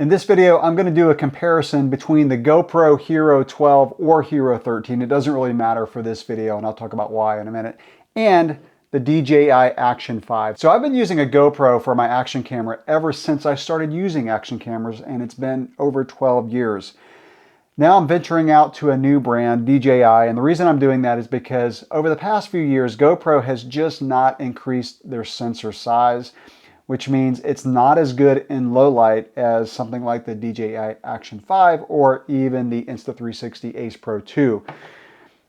In this video, I'm going to do a comparison between the GoPro Hero 12 or Hero 13. It doesn't really matter for this video, and I'll talk about why in a minute. And the DJI Action 5. So I've been using a GoPro for my action camera ever since I started using action cameras, and it's been over 12 years. Now I'm venturing out to a new brand, DJI, and the reason I'm doing that is because over the past few years, GoPro has just not increased their sensor size, which means it's not as good in low light as something like the DJI Action 5 or even the Insta360 Ace Pro 2.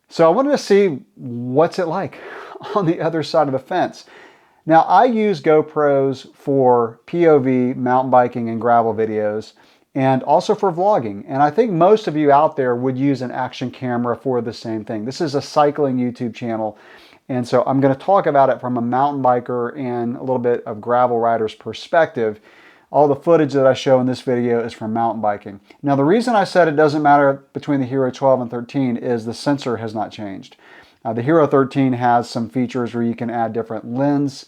So I wanted to see what's it like on the other side of the fence. Now I use GoPros for POV, mountain biking, and gravel videos, and also for vlogging. And I think most of you out there would use an action camera for the same thing. This is a cycling YouTube channel, and so I'm going to talk about it from a mountain biker and a little bit of gravel rider's perspective. All the footage that I show in this video is from mountain biking. Now the reason I said it doesn't matter between the Hero 12 and 13 is the sensor has not changed. The Hero 13 has some features where you can add different lens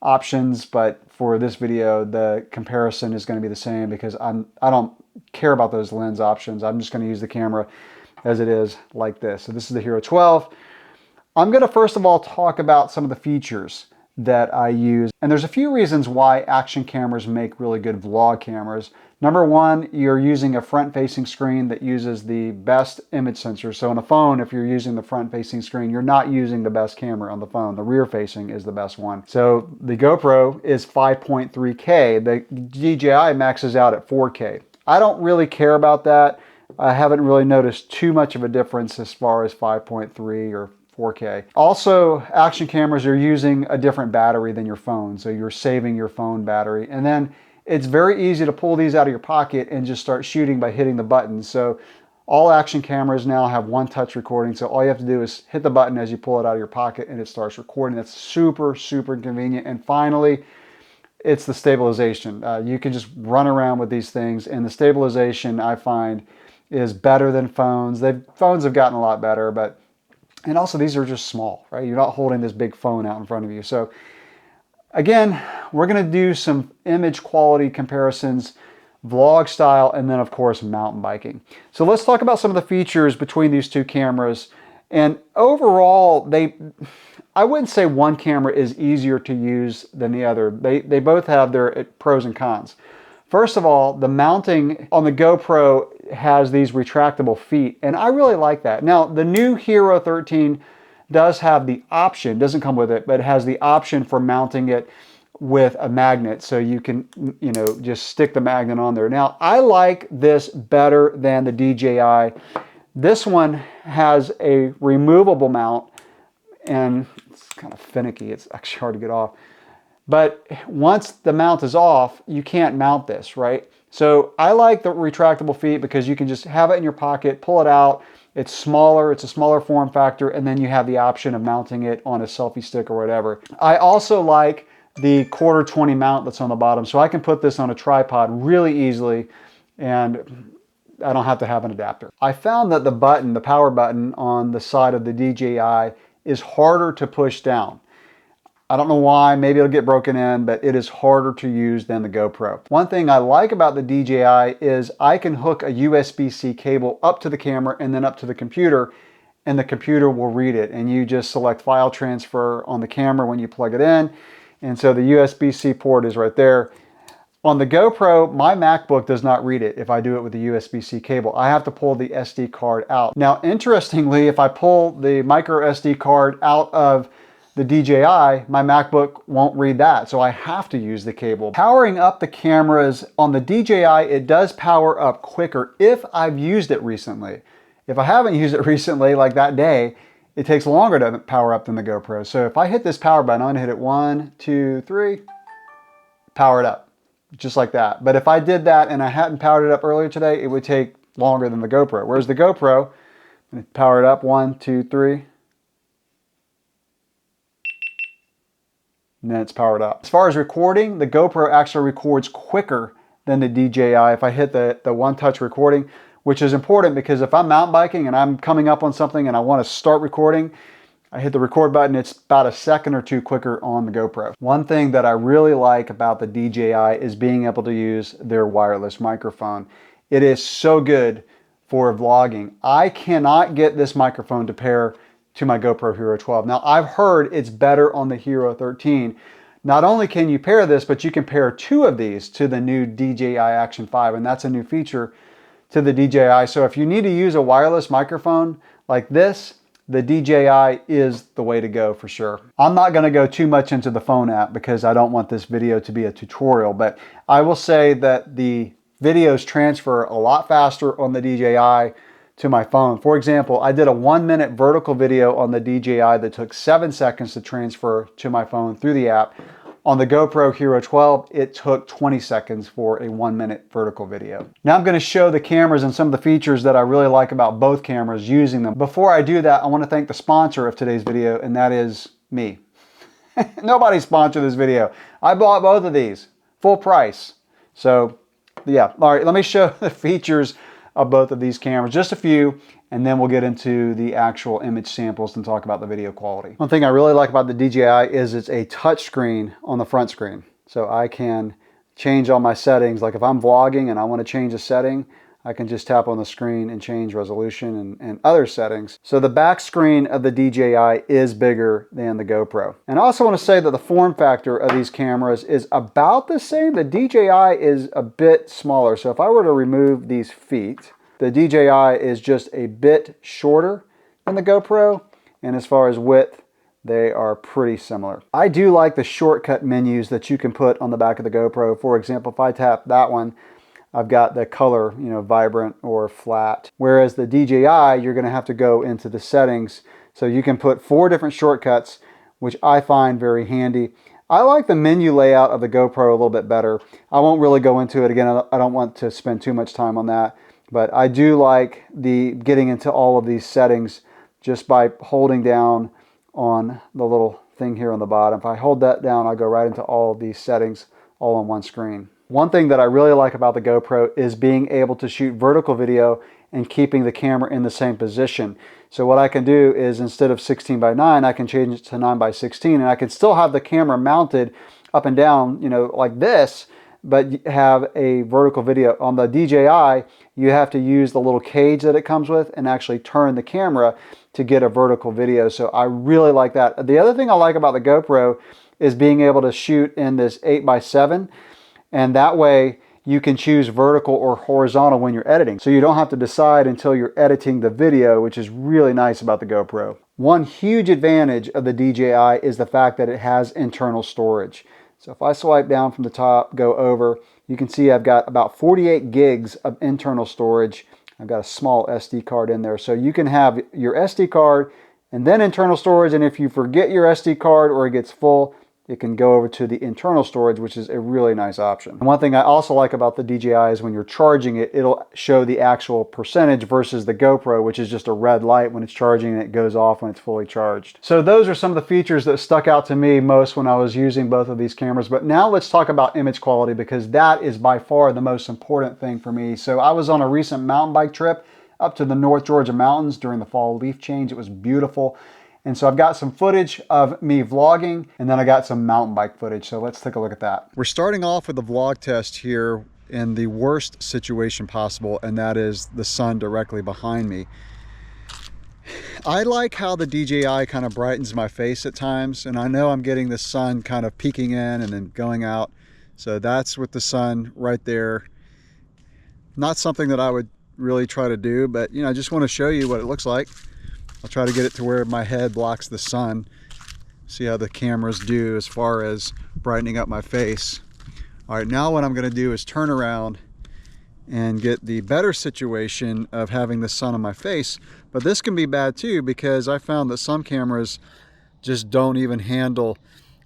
options, but for this video the comparison is going to be the same because I don't care about those lens options. I'm just going to use the camera as it is like this. So this is the Hero 12. I'm going to first of all talk about some of the features that I use. And there's a few reasons why action cameras make really good vlog cameras. Number one, you're using a front-facing screen that uses the best image sensor. So on a phone, if you're using the front-facing screen, you're not using the best camera on the phone. The rear-facing is the best one. So the GoPro is 5.3K. The DJI maxes out at 4K. I don't really care about that. I haven't really noticed too much of a difference as far as 5.3 or 4K. Also, action cameras are using a different battery than your phone, so you're saving your phone battery. And then it's very easy to pull these out of your pocket and just start shooting by hitting the button. So all action cameras now have one-touch recording, so all you have to do is hit the button as you pull it out of your pocket and it starts recording. That's super, super convenient. And finally, it's the stabilization. You can just run around with these things, and the stabilization I find is better than phones. Phones have gotten a lot better, and also these are just small, right? You're not holding this big phone out in front of you. So again, we're going to do some image quality comparisons, vlog style, and then of course mountain biking. So let's talk about some of the features between these two cameras. And overall, I wouldn't say one camera is easier to use than the other. They both have their pros and cons. First of all, the mounting on the GoPro has these retractable feet, and I really like that. Now, the new Hero 13 does have the option, doesn't come with it, but it has the option for mounting it with a magnet, so you can, just stick the magnet on there. Now, I like this better than the DJI. This one has a removable mount, and it's kind of finicky. It's actually hard to get off. But once the mount is off, you can't mount this, right? So I like the retractable feet because you can just have it in your pocket, pull it out. It's smaller, it's a smaller form factor, and then you have the option of mounting it on a selfie stick or whatever. I also like the 1/4 mount that's on the bottom, so I can put this on a tripod really easily, and I don't have to have an adapter. I found that the button, the power button on the side of the DJI is harder to push down. I don't know why, maybe it'll get broken in, but it is harder to use than the GoPro. One thing I like about the DJI is I can hook a USB-C cable up to the camera and then up to the computer, and the computer will read it. And you just select file transfer on the camera when you plug it in. And so the USB-C port is right there. On the GoPro, my MacBook does not read it if I do it with the USB-C cable. I have to pull the SD card out. Now, interestingly, if I pull the micro SD card out of the DJI, my MacBook won't read that, so I have to use the cable. Powering up the cameras on the DJI, it does power up quicker if I've used it recently. If I haven't used it recently, like that day, it takes longer to power up than the GoPro. So if I hit this power button, I'm gonna hit it 1, 2, 3, power it up, just like that. But if I did that and I hadn't powered it up earlier today, it would take longer than the GoPro. Whereas the GoPro, I'm gonna power it up, 1, 2, 3, and then it's powered up. As far as recording, the GoPro actually records quicker than the DJI if I hit the one-touch recording, which is important because if I'm mountain biking and I'm coming up on something and I want to start recording, I hit the record button, it's about a second or two quicker on the GoPro. One thing that I really like about the DJI is being able to use their wireless microphone. It is so good for vlogging. I cannot get this microphone to pair to my GoPro Hero 12. Now, I've heard it's better on the Hero 13. Not only can you pair this, but you can pair two of these to the new DJI Action 5, and that's a new feature to the DJI. So if you need to use a wireless microphone like this, the DJI is the way to go for sure. I'm not gonna go too much into the phone app because I don't want this video to be a tutorial, but I will say that the videos transfer a lot faster on the DJI to my phone. For example, I did a 1-minute vertical video on the DJI that took 7 seconds to transfer to my phone through the app. On the GoPro Hero 12, it took 20 seconds for a 1-minute vertical video. Now I'm gonna show the cameras and some of the features that I really like about both cameras using them. Before I do that, I wanna thank the sponsor of today's video, and that is me. Nobody sponsored this video. I bought both of these, full price. So yeah, all right, let me show the features of both of these cameras, just a few, and then we'll get into the actual image samples and talk about the video quality. One thing I really like about the DJI is it's a touch screen on the front screen. So I can change all my settings. Like if I'm vlogging and I want to change a setting, I can just tap on the screen and change resolution and other settings. So the back screen of the DJI is bigger than the GoPro. And I also want to say that the form factor of these cameras is about the same. The DJI is a bit smaller. So if I were to remove these feet, the DJI is just a bit shorter than the GoPro, and as far as width, they are pretty similar. I do like the shortcut menus that you can put on the back of the GoPro. For example, if I tap that one, I've got the color, vibrant or flat. Whereas the DJI, you're gonna have to go into the settings. So you can put 4 different shortcuts, which I find very handy. I like the menu layout of the GoPro a little bit better. I won't really go into it. Again, I don't want to spend too much time on that. But I do like the getting into all of these settings just by holding down on the little thing here on the bottom. If I hold that down, I'll go right into all of these settings all on one screen. One thing that I really like about the GoPro is being able to shoot vertical video and keeping the camera in the same position. So what I can do is instead of 16:9, I can change it to 9:16, and I can still have the camera mounted up and down, like this, but have a vertical video. On the DJI, you have to use the little cage that it comes with and actually turn the camera to get a vertical video. So I really like that. The other thing I like about the GoPro is being able to shoot in this 8:7, and that way you can choose vertical or horizontal when you're editing. So you don't have to decide until you're editing the video, which is really nice about the GoPro. One huge advantage of the DJI is the fact that it has internal storage. So if I swipe down from the top, go over, you can see I've got about 48 gigs of internal storage. I've got a small SD card in there. So you can have your SD card and then internal storage. And if you forget your SD card or it gets full, it can go over to the internal storage, which is a really nice option. And one thing I also like about the DJI is when you're charging it, it'll show the actual percentage versus the GoPro, which is just a red light when it's charging and it goes off when it's fully charged. So those are some of the features that stuck out to me most when I was using both of these cameras. But now let's talk about image quality, because that is by far the most important thing for me. So I was on a recent mountain bike trip up to the North Georgia mountains during the fall leaf change. It was beautiful. And so I've got some footage of me vlogging, and then I got some mountain bike footage. So let's take a look at that. We're starting off with the vlog test here in the worst situation possible, and that is the sun directly behind me. I like how the DJI kind of brightens my face at times, and I know I'm getting the sun kind of peeking in and then going out. So that's with the sun right there. Not something that I would really try to do, but I just want to show you what it looks like. I'll try to get it to where my head blocks the sun. See how the cameras do as far as brightening up my face. All right, now what I'm gonna do is turn around and get the better situation of having the sun on my face. But this can be bad too, because I found that some cameras just don't even handle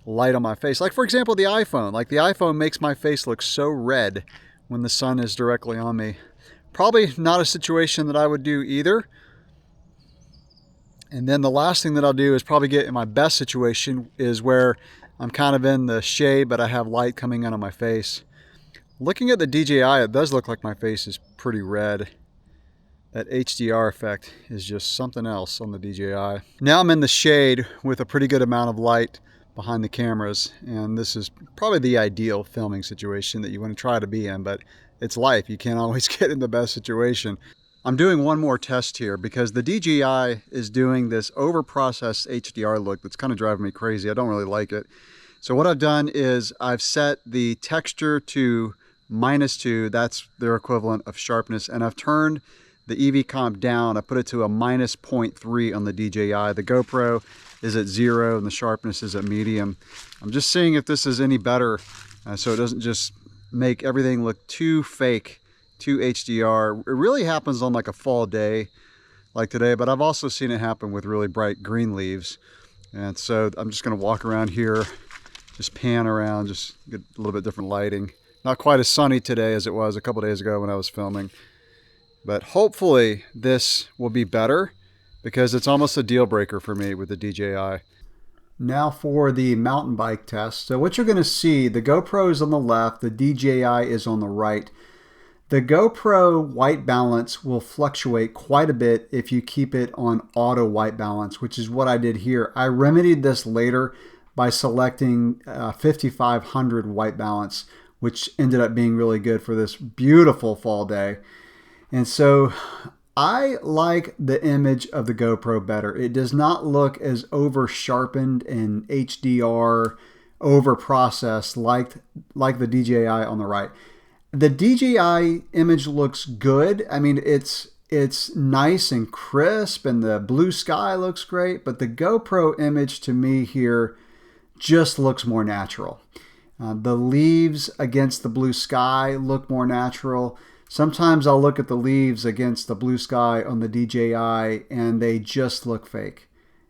light on my face. Like for example, the iPhone. Like the iPhone makes my face look so red when the sun is directly on me. Probably not a situation that I would do either. And then the last thing that I'll do is probably get in my best situation is where I'm kind of in the shade, but I have light coming in on my face. Looking at the DJI, it does look like my face is pretty red. That HDR effect is just something else on the DJI. Now I'm in the shade with a pretty good amount of light behind the cameras, and this is probably the ideal filming situation that you want to try to be in, but it's life. You can't always get in the best situation. I'm doing one more test here because the DJI is doing this over-processed HDR look that's kind of driving me crazy. I don't really like it. So what I've done is I've set the texture to -2, that's their equivalent of sharpness, and I've turned the EV comp down. I put it to a -0.3 on the DJI. The GoPro is at 0 and the sharpness is at medium. I'm just seeing if this is any better so it doesn't just make everything look too fake, too HDR. It really happens on like a fall day like today, but I've also seen it happen with really bright green leaves. And so I'm just gonna walk around here, just pan around, just get a little bit different lighting. Not quite as sunny today as it was a couple days ago when I was filming. But hopefully this will be better because it's almost a deal breaker for me with the DJI. Now for the mountain bike test. So what you're going to see, the GoPro is on the left, the DJI is on the right. The GoPro white balance will fluctuate quite a bit if you keep it on auto white balance, which is what I did here. I remedied this later by selecting 5500 white balance, which ended up being really good for this beautiful fall day. And so I like the image of the GoPro better. It does not look as over sharpened and HDR over processed like the DJI on the right. The DJI image looks good. I mean, it's nice and crisp and the blue sky looks great, but the GoPro image to me here just looks more natural. The leaves against the blue sky look more natural. Sometimes I'll look at the leaves against the blue sky on the DJI and they just look fake.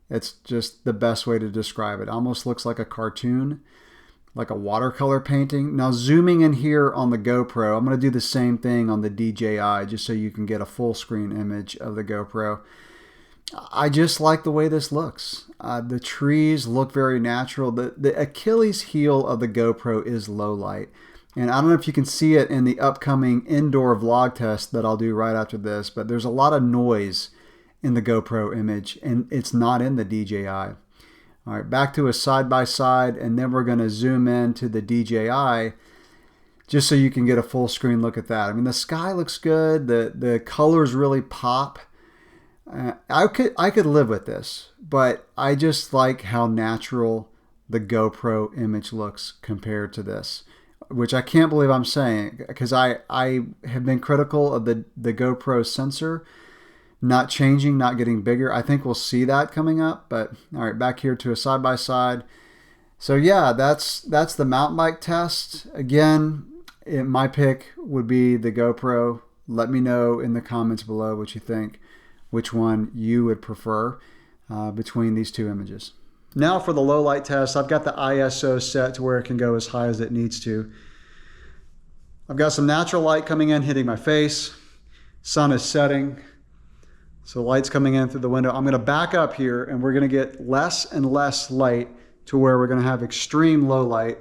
It's just the best way to describe it. It almost looks like a cartoon, like a watercolor painting. Now zooming in here on the GoPro, I'm going to do the same thing on the DJI just so you can get a full screen image of the GoPro. I just like the way this looks. The trees look very natural. The Achilles heel of the GoPro is low light. And I don't know if you can see it in the upcoming indoor vlog test that I'll do right after this, but there's a lot of noise in the GoPro image and it's not in the DJI. All right, back to a side-by-side, and then we're going to zoom in to the DJI just so you can get a full screen look at that. I mean, the sky looks good. The colors really pop. I could live with this, but I just like how natural the GoPro image looks compared to this, which I can't believe I'm saying because I have been critical of the GoPro sensor not changing, not getting bigger. I think we'll see that coming up, but all right, back here to a side-by-side. So yeah, that's the mountain bike test. Again, my pick would be the GoPro. Let me know in the comments below what you think, which one you would prefer between these two images. Now for the low light test, I've got the ISO set to where it can go as high as it needs to. I've got some natural light coming in, hitting my face. Sun is setting. So light's coming in through the window. I'm going to back up here and we're going to get less and less light to where we're going to have extreme low light,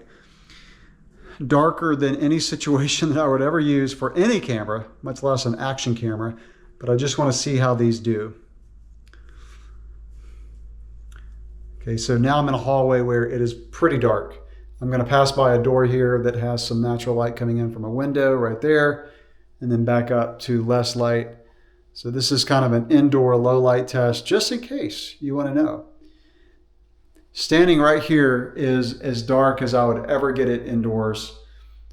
darker than any situation that I would ever use for any camera, much less an action camera. But I just want to see how these do. Okay, so now I'm in a hallway where it is pretty dark. I'm going to pass by a door here that has some natural light coming in from a window right there, and then back up to less light. So this is kind of an indoor low light test, just in case you want to know. Standing right here is as dark as I would ever get it indoors.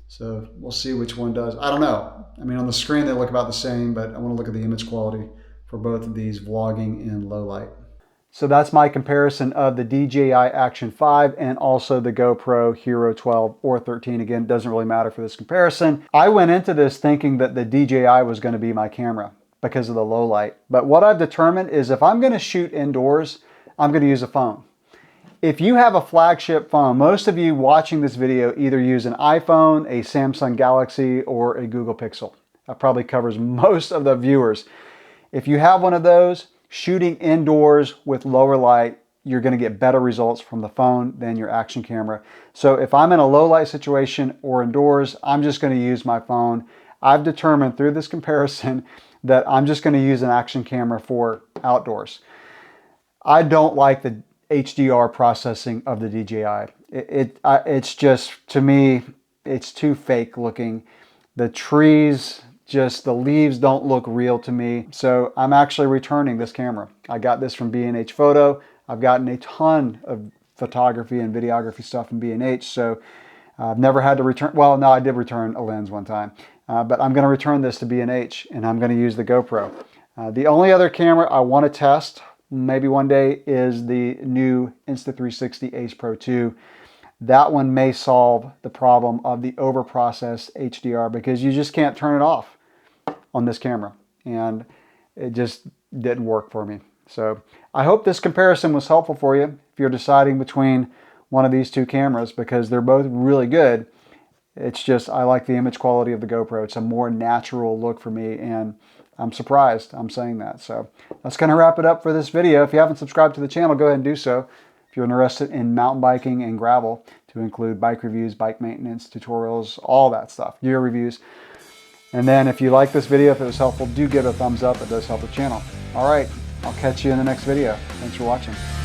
So we'll see which one does. I don't know. I mean, on the screen they look about the same, but I want to look at the image quality for both of these vlogging in low light. So that's my comparison of the DJI Action 5 and also the GoPro Hero 12 or 13. Again, it doesn't really matter for this comparison. I went into this thinking that the DJI was going to be my camera because of the low light. But what I've determined is if I'm going to shoot indoors, I'm going to use a phone. If you have a flagship phone, most of you watching this video either use an iPhone, a Samsung Galaxy, or a Google Pixel. That probably covers most of the viewers. If you have one of those, shooting indoors with lower light, you're going to get better results from the phone than your action camera. So if I'm in a low light situation or indoors, I'm just going to use my phone. I've determined through this comparison that I'm just going to use an action camera for outdoors. I don't like the HDR processing of the DJI. It's just, to me, it's too fake looking. The trees, just the leaves don't look real to me. So I'm actually returning this camera. I got this from B&H Photo. I've gotten a ton of photography and videography stuff from B&H. So I've never had to return. Well, no, I did return a lens one time. But I'm going to return this to B&H, and I'm going to use the GoPro. The only other camera I want to test, maybe one day, is the new Insta360 Ace Pro 2. That one may solve the problem of the overprocessed HDR, because you just can't turn it off on this camera, and it just didn't work for me. So I hope this comparison was helpful for you if you're deciding between one of these two cameras, because they're both really good. It's just, I like the image quality of the GoPro. It's a more natural look for me, and I'm surprised I'm saying that. So that's going to wrap it up for this video. If you haven't subscribed to the channel, go ahead and do so. If you're interested in mountain biking and gravel, to include bike reviews, bike maintenance, tutorials, all that stuff, gear reviews. And then if you like this video, if it was helpful, do give it a thumbs up. It does help the channel. All right, I'll catch you in the next video. Thanks for watching.